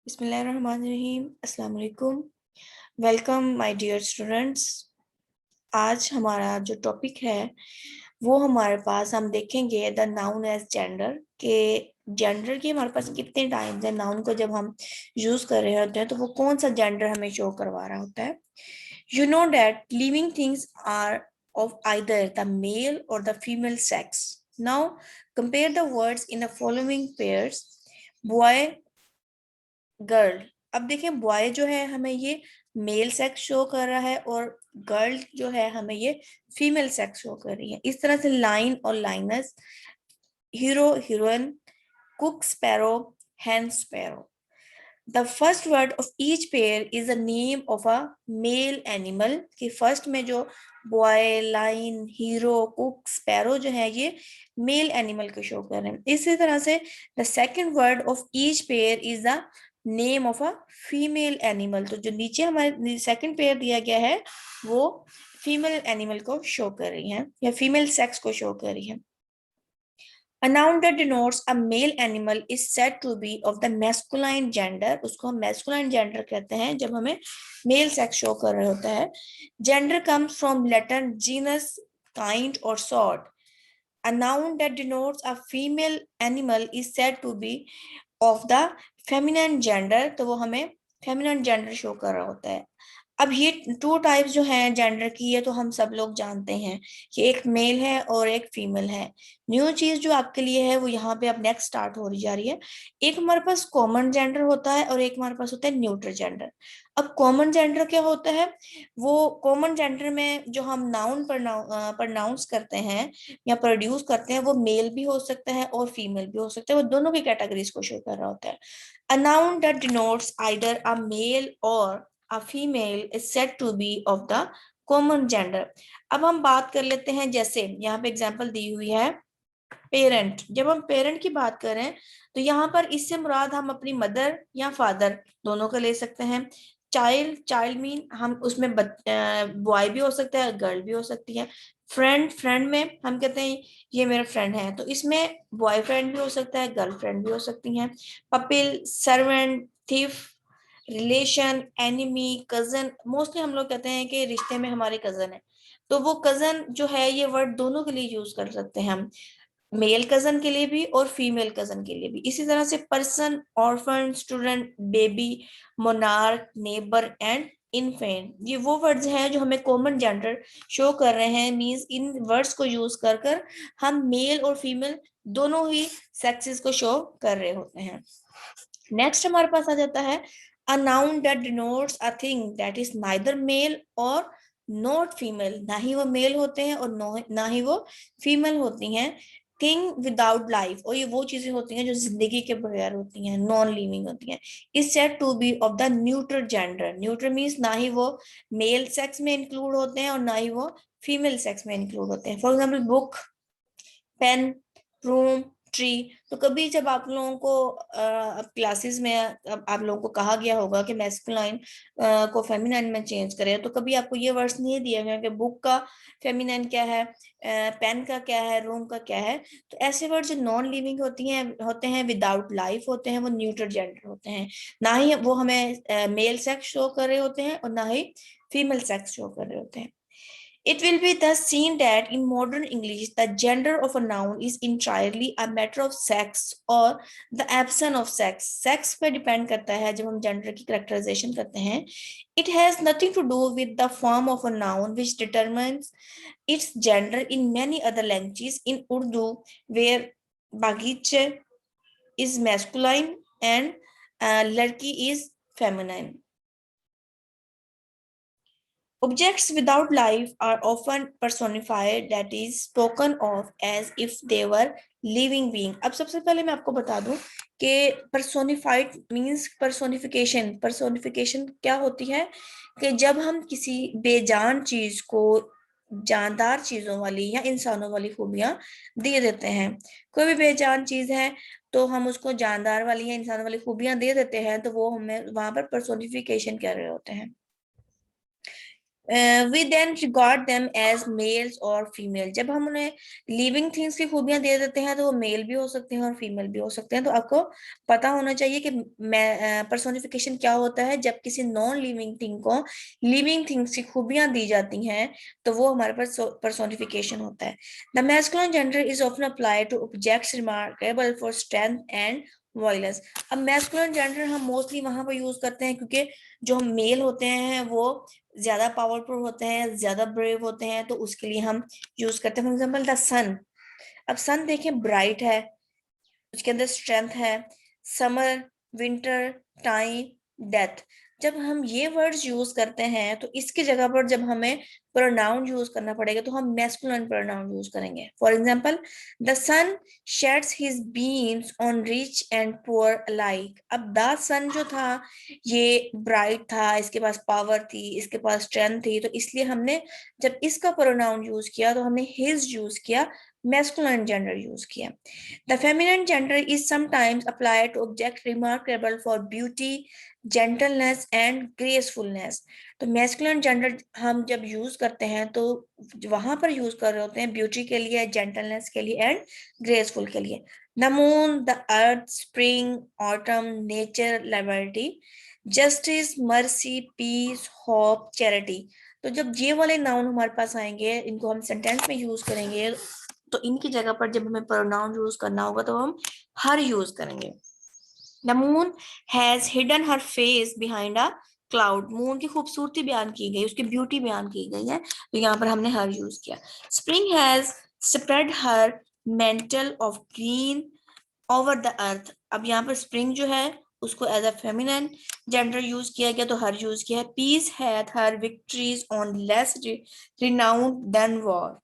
बिस्मिल्लाहिर्रहमानिर्रहीम। अस्सलाम वालेकुम। Welcome my dear students. आज हमारा जो टॉपिक है वो हमारे पास हम देखेंगे द नाउन एज जेंडर के जेंडर की हमारे पास कितने टाइम्स है। नाउन को जब हम यूज कर रहे होते हैं तो वो कौन सा जेंडर हमें शो करवा रहा होता है। You know that living things are of either the male or the female sex. Now compare the words in the following pairs: boy, girl. अब देखें बॉय जो है हमें ये मेल सेक्स शो कर रहा है और गर्ल जो है हमें ये फीमेल सेक्स शो कर रही है। इस तरह से लाइन और lioness, hero heroine, cock sparrow, hen sparrow. The first word of each pair is the name of a male animal. कि फर्स्ट में जो boy, lion, hero, cock, sparrow जो है ये मेल एनिमल को शो कर रहे हैं। इसी तरह से the second word of each pair is the name of a female animal. तो जो नीचे हमारे सेकंड पेयर दिया गया है वो फीमेल एनिमल को शो कर रही है या फीमेल सेक्स को शो कर रही है। A noun that denotes a male animal is said to be of the masculine gender. उसको हम masculine gender कहते हैं जब हमें male sex show कर रहे होता है। Gender comes from Latin genus, kind or sort. A noun that denotes a female animal is said to be of the feminine gender. तो वो हमें feminine gender show कर रहा होता है। अब ये टू टाइप्स जो हैं जेंडर की, ये तो हम सब लोग जानते हैं कि एक मेल है और एक फीमेल है। न्यू चीज जो आपके लिए है वो यहाँ पे अब नेक्स्ट स्टार्ट हो रही जा रही है। एक हमारे पास कॉमन जेंडर होता है और एक हमारे पास होता है न्यूट्रल जेंडर। अब कॉमन जेंडर क्या होता है? वो कॉमन जेंडर में जो हम नाउन प्रोनाउंस करते हैं या प्रोड्यूस करते हैं वो मेल भी हो सकता है और फीमेल भी हो सकता है। वो दोनों की कैटेगरीज को शो कर रहा होता है। A noun that denotes either a male or a female is said to be of the common gender. अब हम बात कर लेते हैं, जैसे यहाँ पे एग्जांपल दी हुई है पेरेंट। जब हम पेरेंट की बात करें तो यहाँ पर इससे मुराद हम अपनी मदर या फादर दोनों को ले सकते हैं। चाइल्ड, चाइल्ड मीन हम उसमें बॉय भी हो सकता है, गर्ल भी हो सकती है। फ्रेंड, फ्रेंड में हम कहते हैं ये मेरा फ्रेंड है, तो इसमें बॉयफ्रेंड भी हो सकता है, गर्लफ्रेंड भी हो सकती है। Pupil, servant, thief, relation, enemy, cousin. Mostly हम लोग कहते हैं कि रिश्ते में हमारे कजन है, तो वो कजन जो है ये वर्ड दोनों के लिए यूज कर सकते हैं हम, मेल कजन के लिए भी और फीमेल कजन के लिए भी। इसी तरह से person, orphan, student, baby, monarch, neighbour and infant, ये वो वर्ड्स हैं जो हमें कॉमन जेंडर शो कर रहे हैं। मींस इन वर्ड्स को यूज कर कर हम मेल और फीमेल दोनों ही सेक्सेस को शो कर रहे होते हैं। नेक्स्ट हमारे पास आ जाता है a noun that denotes a thing that is neither male or not female. ना ही वो मेल होते हैं और ना ही वो फीमेल होती हैं। थिंग विदाउट लाइफ, और ये वो चीजें होती हैं जो जिंदगी के बगैर होती हैं, नॉन लिविंग होती हैं। Is said to be of the neutral gender. Neutral means ना ही वो मेल सेक्स में इंक्लूड होते हैं और ना ही वो फीमेल सेक्स में इंक्लूड होते हैं। For example book, pen, room, tree. तो कभी जब आप लोगों को क्लासेस में आप लोगों को कहा गया होगा कि मैस्कुलाइन को फेमिनाइन में चेंज करें, तो कभी आपको ये वर्ड्स नहीं दिए गए कि बुक का फेमिनाइन क्या है, पेन का क्या है, रूम का क्या है। तो ऐसे वर्ड जो नॉन लिविंग होते हैं, विदाउट लाइफ होते हैं, वो न्यूट्रल जेंडर होते हैं। ना ही वो हमें मेल सेक्स शो कर रहे होते हैं और ना ही फीमेल सेक्स शो कर रहे होते हैं। It will be thus seen that in modern English, the gender of a noun is entirely a matter of sex or the absence of sex. Sex पे depend करता है जब हम gender की characterization करते हैं. It has nothing to do with the form of a noun which determines its gender in many other languages. In Urdu, where bagiche is masculine and ladki is feminine. Objects without life are often personified, that is spoken of as if they were living being. अब सबसे पहले मैं आपको बता दूं कि personified means personification। personification क्या होती है कि जब हम किसी बेजान चीज को जानदार चीजों वाली या इंसानों वाली खूबियां दे देते हैं। कोई भी बेजान चीज है तो हम उसको जानदार वाली या इंसान वाली खूबियां दे देते हैं, तो वो हमें वहां पर personification कह रहे होते हैं। We then regard them as males or female. जब हम उन्हें लिविंग थिंग्स की खूबियां दे देते हैं तो वो मेल भी हो सकते हैं और फीमेल भी हो सकते हैं। तो आपको पता होना चाहिए कि पर्सोनिफिकेशन क्या होता है। जब किसी नॉन लिविंग थिंग को लिविंग थिंग्स की खूबियां दी जाती हैं तो वो हमारे पास पर्सोनिफिकेशन होता है। The masculine gender is often applied two objects remarkable for strength and violence. अब मैस्कुलिन जेंडर हम मोस्टली वहां पर यूज करते हैं क्योंकि जो हम मेल होते हैं वो ज्यादा पावरफुल होते हैं, ज्यादा ब्रेव होते हैं, तो उसके लिए हम यूज करते हैं। फॉर एग्जाम्पल द सन। अब सन देखें, ब्राइट है, उसके अंदर स्ट्रेंथ है। Summer, winter, time, death. जब हम ये वर्ड्स यूज करते हैं तो इसकी जगह पर जब हमें प्रोनाउन यूज करना पड़ेगा तो हम मैस्कुलिन प्रोनाउन यूज करेंगे। For example the sun sheds his beams on rich and poor alike. अब द सन जो था ये ब्राइट था, इसके पास पावर थी, इसके पास स्ट्रेंथ थी, तो इसलिए हमने जब इसका प्रोनाउन यूज किया तो हमने हिज यूज किया, मैस्कुलिन जेंडर यूज किया। The feminine gender is sometimes applied to objects remarkable for beauty, gentleness and gracefulness. तो masculine gender हम जब यूज करते हैं तो वहां पर यूज कर रहे होते हैं ब्यूटी के लिए, जेंटलनेस के लिए एंड ग्रेसफुल के लिए। The moon, the earth, spring, autumn, nature, liberty, justice, mercy, peace, hope, charity. तो जब ये वाले नाउन हमारे पास आएंगे, इनको हम सेंटेंस में यूज करेंगे, तो इनकी जगह पर जब हमें प्रोनाउन यूज करना होगा तो हम हर यूज करेंगे। The moon has hidden her face behind a cloud. Moon की खूबसूरती बयान की गई, उसकी ब्यूटी बयान की गई है, तो यहाँ पर हमने हर यूज किया। Spring has spread her mantle of green over the earth. अब यहाँ पर स्प्रिंग जो है उसको as a feminine gender use किया गया तो हर यूज किया है। Peace hath her victories on less renowned than war.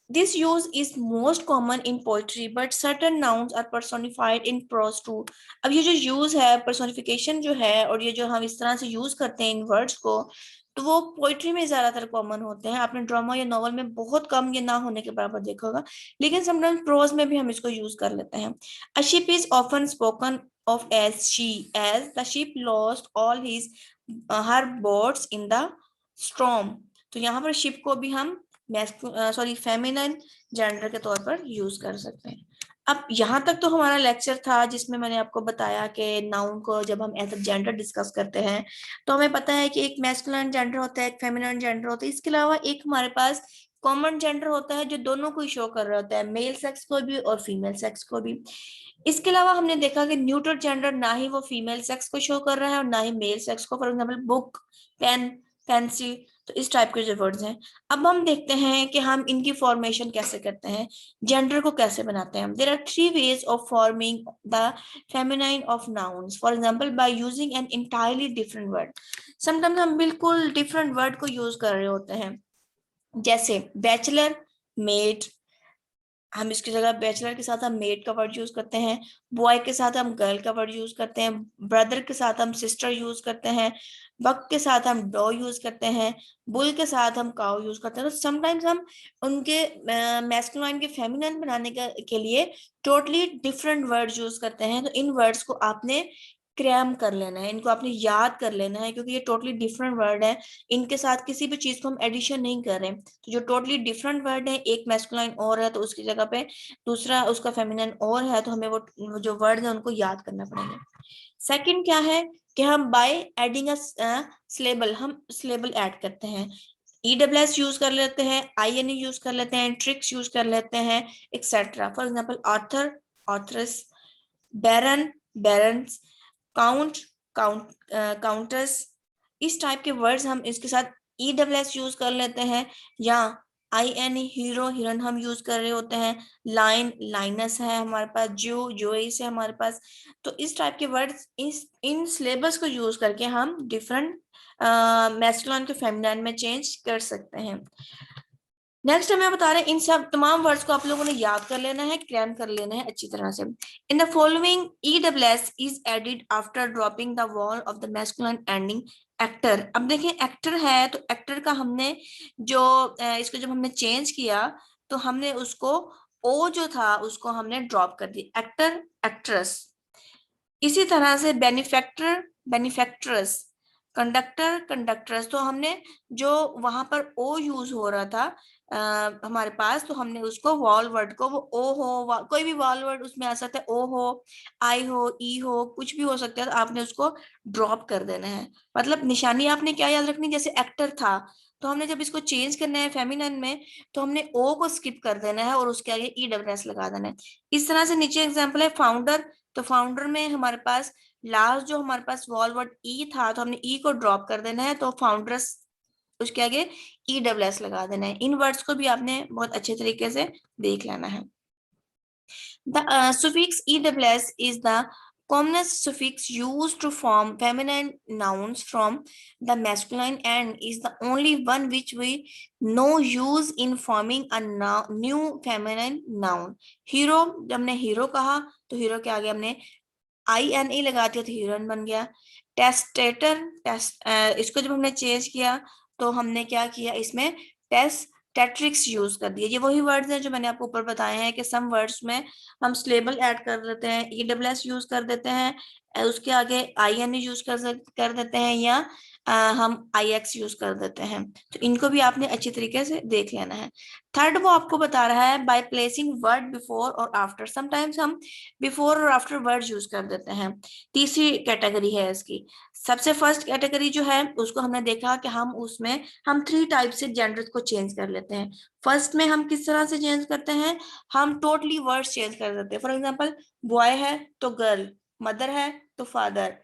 This use is most common in poetry, but certain nouns are personified in prose too. अब ये जो use है, personification जो है, और ये जो हम इस तरह से use करते हैं इन words को, तो वो पोइट्री में ज्यादातर कॉमन होते हैं। आपने ड्रामा या नॉवल में बहुत कम या ना होने के बराबर देखा होगा, लेकिन समटाइम्स प्रोज में भी हम इसको यूज कर लेते हैं। A ship is often spoken of as she, as the ship lost all his her boats in the storm. तो यहाँ पर शिप को भी हम फेमिनिन जेंडर के तौर पर यूज कर सकते हैं। अब यहाँ तक तो हमारा लेक्चर था जिसमें मैंने आपको बताया कि नाउन को जब हम एज अ जेंडर डिस्कस करते हैं तो हमें पता है कि एक मैस्कुलिन जेंडर होता है, एक फेमिनिन जेंडर होता है। इसके अलावा एक हमारे पास कॉमन जेंडर होता है जो दोनों को शो कर रहा होता है, मेल सेक्स को भी और फीमेल सेक्स को भी। इसके अलावा हमने देखा कि न्यूट्रल जेंडर ना ही वो फीमेल सेक्स को शो कर रहा है और ना ही मेल सेक्स को। For example book, pen, pencil, तो इस टाइप के जो वर्ड्स हैं। अब हम देखते हैं कि हम इनकी फॉर्मेशन कैसे करते हैं, जेंडर को कैसे बनाते हैं। There are three ways of forming the feminine of nouns. For example by using an entirely different word. Sometimes हम बिल्कुल डिफरेंट वर्ड को यूज कर रहे होते हैं, जैसे बैचलर, मेड। हम इसकी जगह बैचलर के साथ हम मेड का वर्ड यूज करते हैं, बॉय के साथ हम गर्ल का वर्ड यूज करते हैं, ब्रदर के साथ हम सिस्टर यूज करते हैं, बक के साथ हम डॉ यूज करते हैं, बुल के साथ हम काउ यूज करते हैं। तो समटाइम्स हम उनके मैस्कुलाइन के फेमिनिन बनाने के लिए टोटली डिफरेंट वर्ड्स यूज करते हैं। तो इन वर्ड्स को आपने क्रैम कर लेना है, इनको आपने याद कर लेना है, क्योंकि ये टोटली डिफरेंट वर्ड है। इनके साथ किसी भी चीज को हम एडिशन नहीं कर रहे। तो जो टोटली डिफरेंट वर्ड है, एक मैस्कुलाइन और है तो उसकी जगह पे दूसरा उसका फेमिनिन और है, तो हमें वो जो वर्ड है उनको याद करना पड़ेगा। सेकंड क्या है कि हम बाय एडिंग अ सिलेबल, हम सिलेबल ऐड करते हैं। EWS यूज कर लेते हैं, INE यूज कर लेते हैं, ट्रिक्स यूज कर लेते हैं, etcetera. For example author, authoress, baron, barons, count, counters. इस टाइप के वर्ड्स हम इसके साथ EWS यूज कर लेते हैं, या INE, हीरो, हीरोइन हम यूज कर रहे होते हैं, लाइन, लाइनस है हमारे पास, जो, जोइस है हमारे पास। तो इस टाइप के वर्ड्स इन सिलेबस को यूज करके हम डिफरेंट मैस्कुलिन के फेमिनिन में चेंज कर सकते हैं। नेक्स्ट हमें बता रहे हैं इन सब तमाम वर्ड्स को आप लोगों ने याद कर लेना है, क्रैम कर लेना है अच्छी तरह से। In the following EWS is added after dropping the wall of the masculine ending actor. अब देखें एक्टर है तो एक्टर का हमने जो इसको जब हमने चेंज किया तो हमने उसको ओ जो था उसको हमने ड्रॉप कर दिया, एक्टर, एक्ट्रेस। इसी तरह से बेनिफैक्टर, बेनिफैक्ट्रेस, कंडक्टर, कंडक्टर्स, तो हमने जो वहां पर ओ यूज हो रहा था हमारे पास, तो हमने उसको वॉल वर्ड को, वो ओ हो, कोई भी वॉल वर्ड उसमें आ सकता है, ओ हो, आई हो, ई हो, कुछ भी हो सकता है, तो आपने उसको ड्रॉप कर देना है। मतलब निशानी आपने क्या याद रखनी, जैसे एक्टर था, तो हमने जब इसको चेंज करना है फेमिनिन में, तो हमने ओ को स्किप कर देना है और उसके आगे ई डब्ल्यू एस लगा देना है। इस तरह से नीचे एग्जाम्पल है फाउंडर, तो फाउंडर में हमारे पास लास्ट जो हमारे पास वॉल वर्ड ई था, तो हमने ई को ड्रॉप कर देना है, तो फाउंडर्स उसके आगे ई डब्ल्यू एस लगा देना है। इन वर्ड्स को भी आपने बहुत अच्छे तरीके से देख लेना है। The suffix EWS is the commonest suffix used to form feminine nouns from the masculine and is the only one which we know use in forming a new feminine noun. Hero, जब हमने hero कहा तो hero के आगे हमने INE लगा दिया तो हीरोइन बन गया। टेस्टेटर, इसको जब हमने चेंज किया तो हमने क्या किया, इसमें टेस्ट टेट्रिक्स यूज कर दिए। ये वही वर्ड्स हैं जो मैंने आपको ऊपर बताए हैं कि सम वर्ड्स में हम स्लेबल ऐड कर देते हैं, EWS यूज कर देते हैं, उसके आगे INE यूज कर देते हैं, या हम IX यूज कर देते हैं। तो इनको भी आपने अच्छी तरीके से देख लेना है। थर्ड वो आपको बता रहा है बाय प्लेसिंग वर्ड बिफोर और आफ्टर। समटाइम्स हम बिफोर और आफ्टर वर्ड यूज कर देते हैं। तीसरी कैटेगरी है इसकी। सबसे फर्स्ट कैटेगरी जो है उसको हमने देखा कि हम उसमें हम 3 टाइप से जेंडर को चेंज कर लेते हैं। फर्स्ट में हम किस तरह से चेंज करते हैं, हम टोटली वर्ड्स चेंज कर देते हैं। फॉर एग्जांपल बॉय है तो गर्ल, मदर है तो फादर,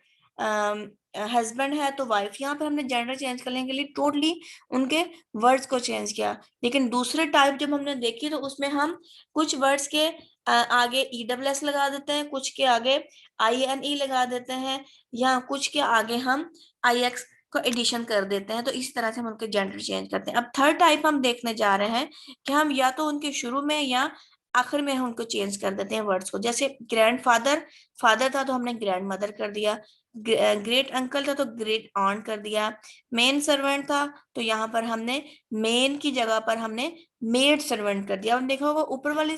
हस्बैंड है तो वाइफ। यहाँ पर हमने जेंडर चेंज करने के लिए टोटली उनके वर्ड्स को चेंज किया। लेकिन दूसरे टाइप जब हमने देखी तो उसमें हम कुछ वर्ड्स के आगे EWS लगा देते हैं, कुछ के आगे INE लगा देते हैं, या कुछ के आगे हम IX को एडिशन कर देते हैं। तो इस तरह से हम उनके जेंडर चेंज करते हैं। अब थर्ड टाइप हम देखने जा रहे हैं कि हम या तो उनके शुरू में या आखिर में हम उनको चेंज कर देते हैं वर्ड्स को। जैसे ग्रैंडफादर, फादर था तो हमने ग्रैंड मदर कर दिया, ग्रेट अंकल था तो ग्रेट ऑन्ट कर दिया, मेन सर्वेंट था तो यहाँ पर हमने मेन की जगह पर हमने मेड सर्वेंट कर दिया। और देखा होगा ऊपर वाले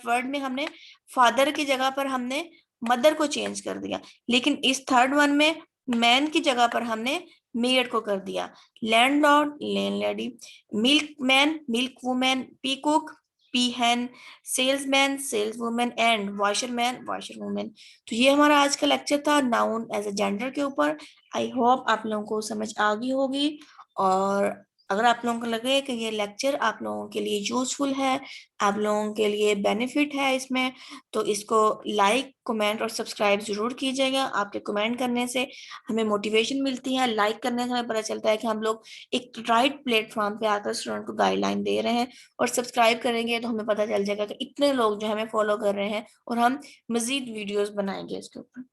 वर्ड में हमने फादर की जगह पर हमने मदर को चेंज कर दिया, लेकिन इस थर्ड वन में मैन की जगह पर हमने मेड को कर दिया। Landlord, landlady, milkman, milk woman, peacock, peahen, salesman, sales woman and washerman, washer woman. तो ये हमारा आज का लेक्चर था नाउन एज ए जेंडर के ऊपर। आई होप आप लोगों को समझ आ गई होगी, और अगर आप लोगों को लगे कि ये लेक्चर आप लोगों के लिए यूजफुल है, आप लोगों के लिए बेनिफिट है इसमें, तो इसको लाइक, कमेंट और सब्सक्राइब जरूर कीजिएगा। आपके कमेंट करने से हमें मोटिवेशन मिलती है, लाइक करने से हमें पता चलता है कि हम लोग एक राइट प्लेटफॉर्म पे आकर स्टूडेंट को गाइडलाइन दे रहे हैं। और सब्सक्राइब करेंगे तो हमें पता चल जाएगा कि इतने लोग जो हमें फॉलो कर रहे हैं, और हम मजीद वीडियोस बनाएंगे इसके ऊपर।